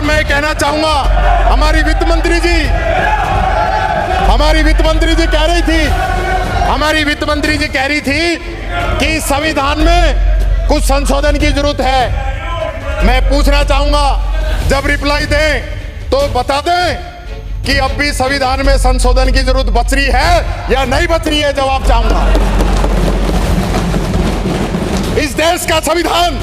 मैं कहना चाहूंगा, हमारी वित्त मंत्री जी कह रही थी कि संविधान में कुछ संशोधन की जरूरत है। मैं पूछना चाहूंगा, जब रिप्लाई दें तो बता दें कि अब भी संविधान में संशोधन की जरूरत बच रही है या नहीं बच रही है। जवाब चाहूंगा। इस देश का संविधान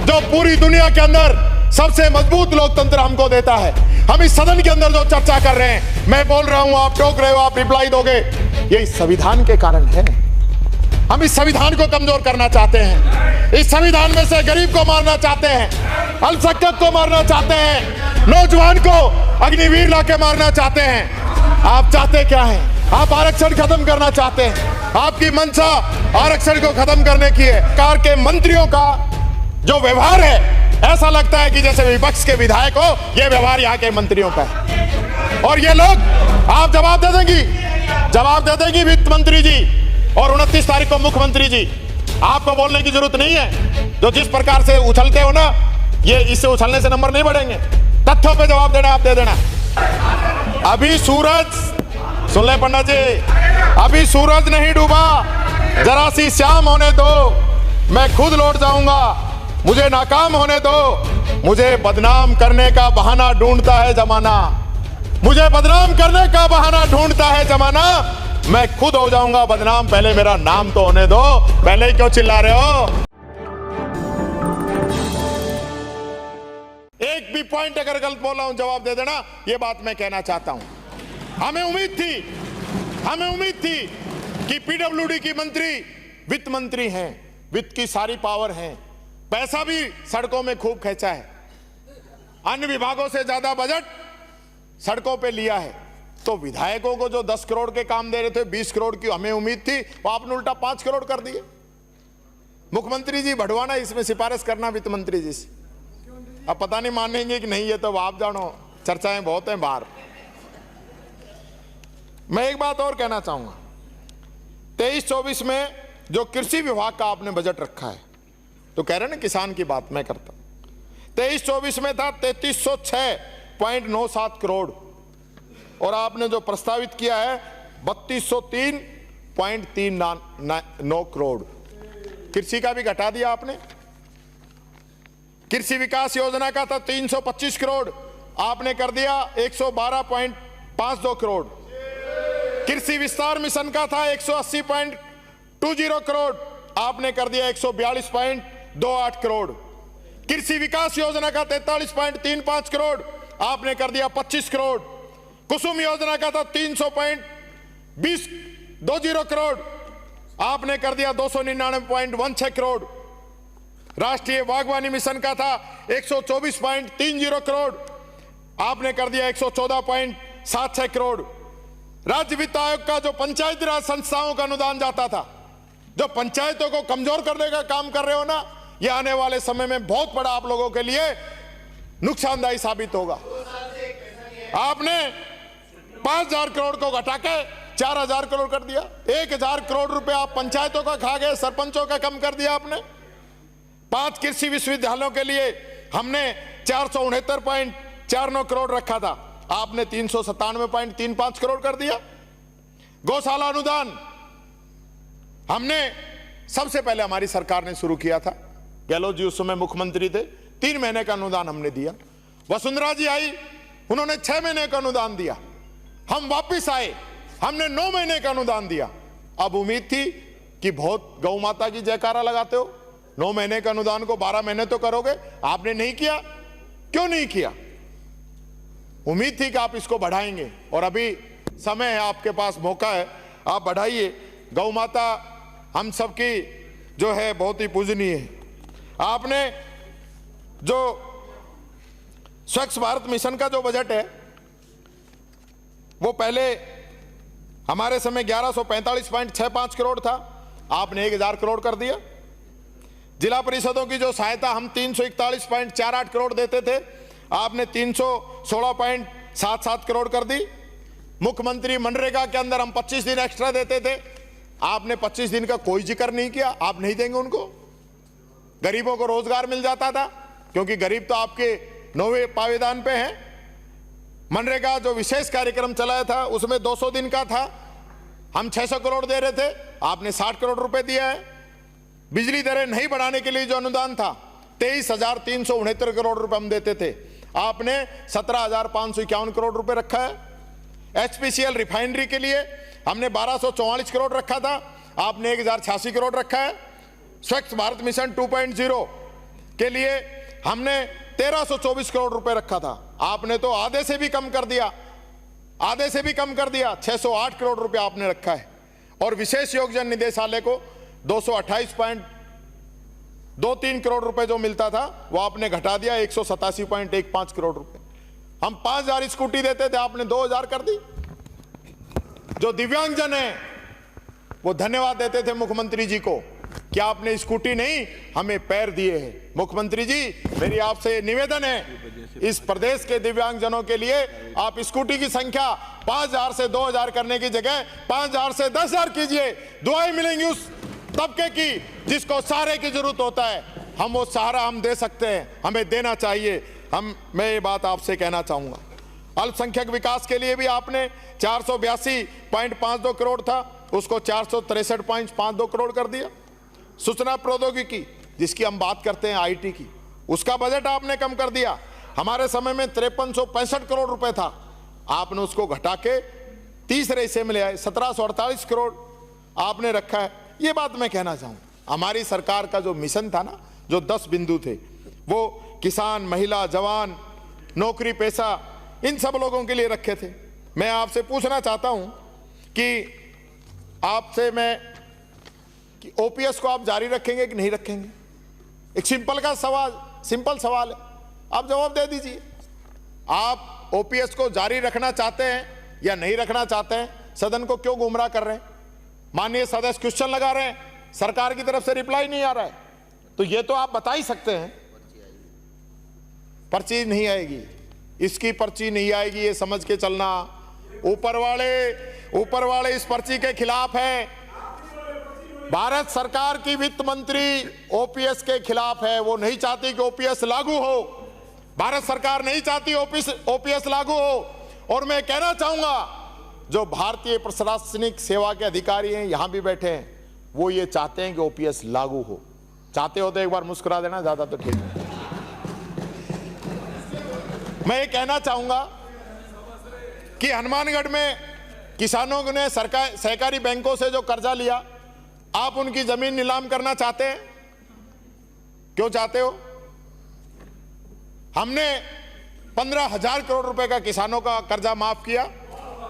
जो पूरी दुनिया के अंदर सबसे मजबूत लोकतंत्र हमको देता है, हम इस सदन के अंदर जो चर्चा कर रहे हैं, मैं बोल रहा हूं, आप टोक रहे हो, आप रिप्लाई दोगे, ये इस संविधान के कारण है। हम इस संविधान को कमजोर करना चाहते हैं, इस संविधान में से गरीब को मारना चाहते हैं, अल्पसंख्यक को मारना चाहते हैं, नौजवान को अग्निवीर लाके मारना चाहते हैं। आप चाहते क्या है? आप आरक्षण खत्म करना चाहते हैं। आपकी मंशा आरक्षण को खत्म करने की है। सरकार के मंत्रियों का जो व्यवहार है, ऐसा लगता है कि जैसे विपक्ष के विधायक हो, यह व्यवहार यहाँ के मंत्रियों का है। और ये लोग, आप जवाब दे देंगी वित्त मंत्री जी और 29 तारीख को मुख्यमंत्री जी। आपको बोलने की जरूरत नहीं है। जो जिस प्रकार से उछलते हो ना, ये इससे उछलने से नंबर नहीं बढ़ेंगे। तथ्यों पे जवाब देना, आप दे देना। अभी सूरज, सुन ले पंडित जी, अभी सूरज नहीं डूबा, जरा सी शाम होने दो, मैं खुद लौट जाऊंगा। मुझे नाकाम होने दो, मुझे बदनाम करने का बहाना ढूंढता है जमाना, मुझे बदनाम करने का बहाना ढूंढता है जमाना। मैं खुद हो जाऊंगा बदनाम, पहले मेरा नाम तो होने दो। पहले ही क्यों चिल्ला रहे हो? एक भी पॉइंट अगर गलत बोला हूं, जवाब दे देना। यह बात मैं कहना चाहता हूं। हमें उम्मीद थी कि पीडब्ल्यूडी की मंत्री वित्त मंत्री हैं, वित्त की सारी पावर है, पैसा भी सड़कों में खूब खींचा है, अन्य विभागों से ज्यादा बजट सड़कों पे लिया है। तो विधायकों को जो 10 करोड़ के काम दे रहे थे, 20 करोड़ की हमें उम्मीद थी, वो आपने उल्टा 5 करोड़ कर दिए। मुख्यमंत्री जी बढ़वाना, इसमें सिफारिश करना वित्त मंत्री जी से। अब पता नहीं मानेंगे कि नहीं, ये तो आप जानो, चर्चाएं बहुत हैं बाहर। मैं एक बात और कहना चाहूंगा, 23-24 में जो कृषि विभाग का आपने बजट रखा है, तो कह रहे हैं ना किसान की बात मैं करता हूं, 23-24 में था 3306.97 करोड़ और आपने जो प्रस्तावित किया है 3203.39 करोड़। कृषि का भी घटा दिया आपने। कृषि विकास योजना का था 325 करोड़, आपने कर दिया 112.52 करोड़। कृषि विस्तार मिशन का था 180.20 करोड़, आपने कर दिया 142.28 करोड़। कृषि विकास योजना का 43.35 करोड़, आपने कर दिया 25 करोड़। कुसुम योजना का था 300.20 करोड़, आपने कर दिया 299.16 करोड़। राष्ट्रीय बागवानी मिशन का था 124.30 करोड़, आपने कर दिया 114.76 करोड़। राज्य वित्त आयोग का जो पंचायती राज संस्थाओं का अनुदान जाता था, जो पंचायतों को कमजोर करने का काम कर रहे हो ना, यह आने वाले समय में बहुत बड़ा आप लोगों के लिए नुकसानदायी साबित होगा। आपने 5000 करोड़ को घटा के 4000 करोड़ कर दिया। 1000 करोड़ रुपए आप पंचायतों का खा गए, सरपंचों का कम कर दिया आपने। 5 कृषि विश्वविद्यालयों के लिए हमने 469.49 करोड़ रखा था, आपने 397.35 करोड़ कर दिया। गौशाला अनुदान हमने सबसे पहले हमारी सरकार ने शुरू किया था, गहलोत जी उस समय मुख्यमंत्री थे, 3 महीने का अनुदान हमने दिया। वसुंधरा जी आई, उन्होंने 6 महीने का अनुदान दिया। हम वापस आए, हमने 9 महीने का अनुदान दिया। अब उम्मीद थी कि बहुत गौ माता की जयकारा लगाते हो, 9 महीने का अनुदान को 12 महीने तो करोगे, आपने नहीं किया। क्यों नहीं किया? उम्मीद थी कि आप इसको बढ़ाएंगे और अभी समय है, आपके पास मौका है, आप बढ़ाइए। गौ माता हम सबकी जो है बहुत ही पूजनीय है। आपने जो स्वच्छ भारत मिशन का जो बजट है, वो पहले हमारे समय 1145.65 करोड़ था, आपने 1000 करोड़ कर दिया। जिला परिषदों की जो सहायता हम 341.48 करोड़ देते थे, आपने 316.77 करोड़ कर दी। मुख्यमंत्री मनरेगा के अंदर हम 25 दिन एक्स्ट्रा देते थे, आपने 25 दिन का कोई जिक्र नहीं किया। आप नहीं देंगे उनको। गरीबों को रोजगार मिल जाता था, क्योंकि गरीब तो आपके 9वें पावेदान पे हैं। मनरेगा जो विशेष कार्यक्रम चलाया था उसमें 200 दिन का था, हम 600 करोड़ दे रहे थे, आपने 60 करोड़ रुपए दिया है। बिजली दरें नहीं बढ़ाने के लिए जो अनुदान था 23,369 करोड़ रुपए हम देते थे, आपने 17,551 करोड़ रुपए रखा है। एचपीसीएल रिफाइनरी के लिए हमने 1244 करोड़ रखा था, आपने 1086 करोड़ रखा है। स्वच्छ भारत मिशन 2.0 के लिए हमने 1324 करोड़ रुपए रखा था, आपने तो आधे से भी कम कर दिया, 608 करोड़ रुपए आपने रखा है। और विशेष योगदान निदेशालय को 228.23 करोड़ रुपए जो मिलता था वो आपने घटा दिया 187.15 करोड़ रुपए। हम 5000 स्कूटी देते थे, आपने 2000 कर दी। जो दिव्यांगजन है वो धन्यवाद देते थे मुख्यमंत्री जी को कि आपने स्कूटी नहीं हमें पैर दिए हैं। मुख्यमंत्री जी मेरी आपसे निवेदन है, इस प्रदेश के दिव्यांगजनों के लिए आप स्कूटी की संख्या 5000 से 2000 करने की जगह 5000 से 10,000 कीजिए। दुआएं मिलेंगी उस तबके की जिसको सहारे की जरूरत होता है, हम वो सहारा हम दे सकते हैं, हमें देना चाहिए। मैं ये बात आपसे कहना चाहूंगा। अल्पसंख्यक विकास के लिए भी आपने 482.52 करोड़ था, उसको 463.52 करोड़ कर दिया। सूचना प्रौद्योगिकी जिसकी हम बात करते हैं आईटी की, उसका बजट आपने कम कर दिया। हमारे समय में 5365 करोड़ रुपए था, आपने उसको घटा के तीसरे हिस्से में ले आए, 1748 करोड़ आपने रखा है। ये बात मैं कहना चाहूँ, हमारी सरकार का जो मिशन था ना, जो 10 बिंदु थे, वो किसान, महिला, जवान, नौकरी पेशा, इन सब लोगों के लिए रखे थे। मैं आपसे पूछना चाहता हूं कि ओपीएस को आप जारी रखेंगे कि नहीं रखेंगे? एक सिंपल सवाल है, आप जवाब दे दीजिए। आप ओपीएस को जारी रखना चाहते हैं या नहीं रखना चाहते हैं? सदन को क्यों गुमराह कर रहे हैं? माननीय सदस्य क्वेश्चन लगा रहे हैं, सरकार की तरफ से रिप्लाई नहीं आ रहा है, तो ये तो आप बता ही सकते हैं। पर्ची नहीं आएगी, इसकी पर्ची नहीं आएगी, ये समझ के चलना। ऊपर वाले इस पर्ची के खिलाफ है। भारत सरकार की वित्त मंत्री ओपीएस के खिलाफ है, वो नहीं चाहती कि ओपीएस लागू हो। भारत सरकार नहीं चाहती ओपीएस लागू हो। और मैं कहना चाहूंगा, जो भारतीय प्रशासनिक सेवा के अधिकारी हैं यहां भी बैठे हैं, वो ये चाहते हैं कि ओपीएस लागू हो। चाहते हो तो एक बार मुस्कुरा देना, ज्यादा तो ठीक है। मैं ये कहना चाहूंगा कि हनुमानगढ़ में किसानों ने सहकारी बैंकों से जो कर्जा लिया, आप उनकी जमीन नीलाम करना चाहते हैं। क्यों चाहते हो? हमने 15,000 करोड़ रुपए का किसानों का कर्जा माफ किया।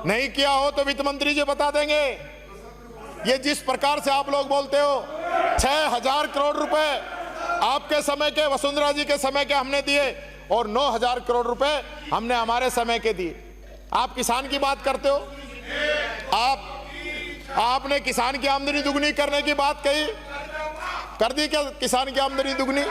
नहीं किया हो तो वित्त मंत्री जी बता देंगे। ये जिस प्रकार से आप लोग बोलते हो, 6,000 करोड़ रुपए आपके समय के, वसुंधरा जी के समय के हमने दिए, और 9,000 करोड़ रुपए हमने हमारे समय के दिए। आप किसान की बात करते हो, आपने किसान की आमदनी दुगनी करने की बात कही, कर दी क्या किसान की आमदनी दुगनी?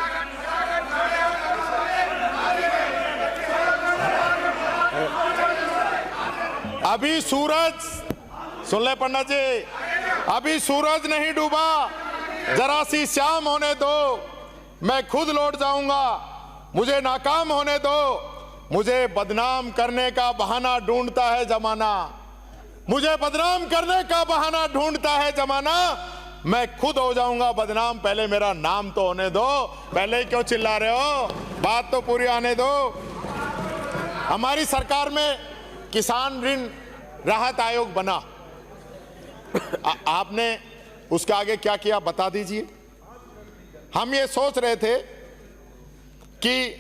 अभी सूरज, सुन ले पंडित जी, अभी सूरज नहीं डूबा, जरा सी शाम होने दो, मैं खुद लौट जाऊंगा। मुझे नाकाम होने दो, मुझे बदनाम करने का बहाना ढूंढता है जमाना, मुझे बदनाम करने का बहाना ढूंढता है जमाना। मैं खुद हो जाऊंगा बदनाम, पहले मेरा नाम तो होने दो। पहले क्यों चिल्ला रहे हो? बात तो पूरी आने दो। हमारी सरकार में किसान ऋण राहत आयोग बना, आपने उसके आगे क्या किया बता दीजिए। हम ये सोच रहे थे कि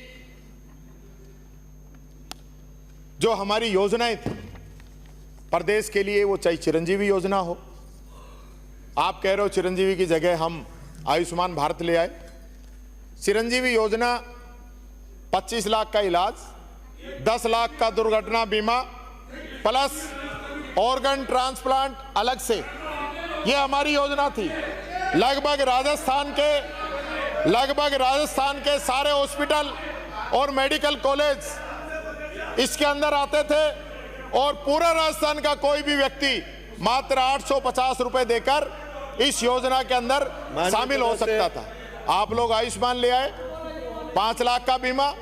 जो हमारी योजनाएं थी प्रदेश के लिए, वो चाहे चिरंजीवी योजना हो, आप कह रहे हो चिरंजीवी की जगह हम आयुष्मान भारत ले आए। चिरंजीवी योजना 25 लाख का इलाज, 10 लाख का दुर्घटना बीमा, प्लस ऑर्गन ट्रांसप्लांट अलग से, ये हमारी योजना थी। लगभग राजस्थान के सारे हॉस्पिटल और मेडिकल कॉलेज इसके अंदर आते थे, और पूरा राजस्थान का कोई भी व्यक्ति मात्र 850 रुपए देकर इस योजना के अंदर शामिल हो सकता था। आप लोग आयुष्मान ले आए, 5 लाख का बीमा,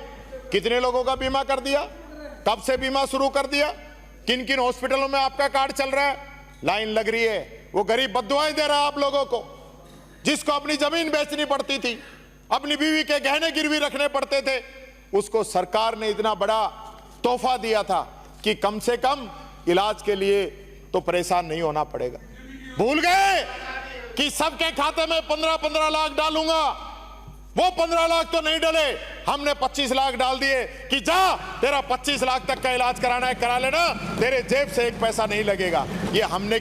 कितने लोगों का बीमा कर दिया, कब से बीमा शुरू कर दिया, किन किन हॉस्पिटलों में आपका कार्ड चल रहा है, लाइन लग रही है। वो गरीब बद्दुआएं दे रहा है आप लोगों को, जिसको अपनी जमीन बेचनी पड़ती थी, अपनी बीवी के गहने गिरवी रखने पड़ते थे, उसको सरकार ने इतना बड़ा तोहफा दिया था कि कम से कम इलाज के लिए तो परेशान नहीं होना पड़ेगा। भूल गए कि सबके खाते में 15-15 लाख डालूंगा, वो 15 लाख तो नहीं डले, हमने 25 लाख डाल दिए कि जा तेरा 25 लाख तक का इलाज कराना है करा लेना, तेरे जेब से एक पैसा नहीं लगेगा। ये हमने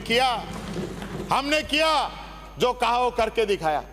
किया जो कहा वो करके दिखाया।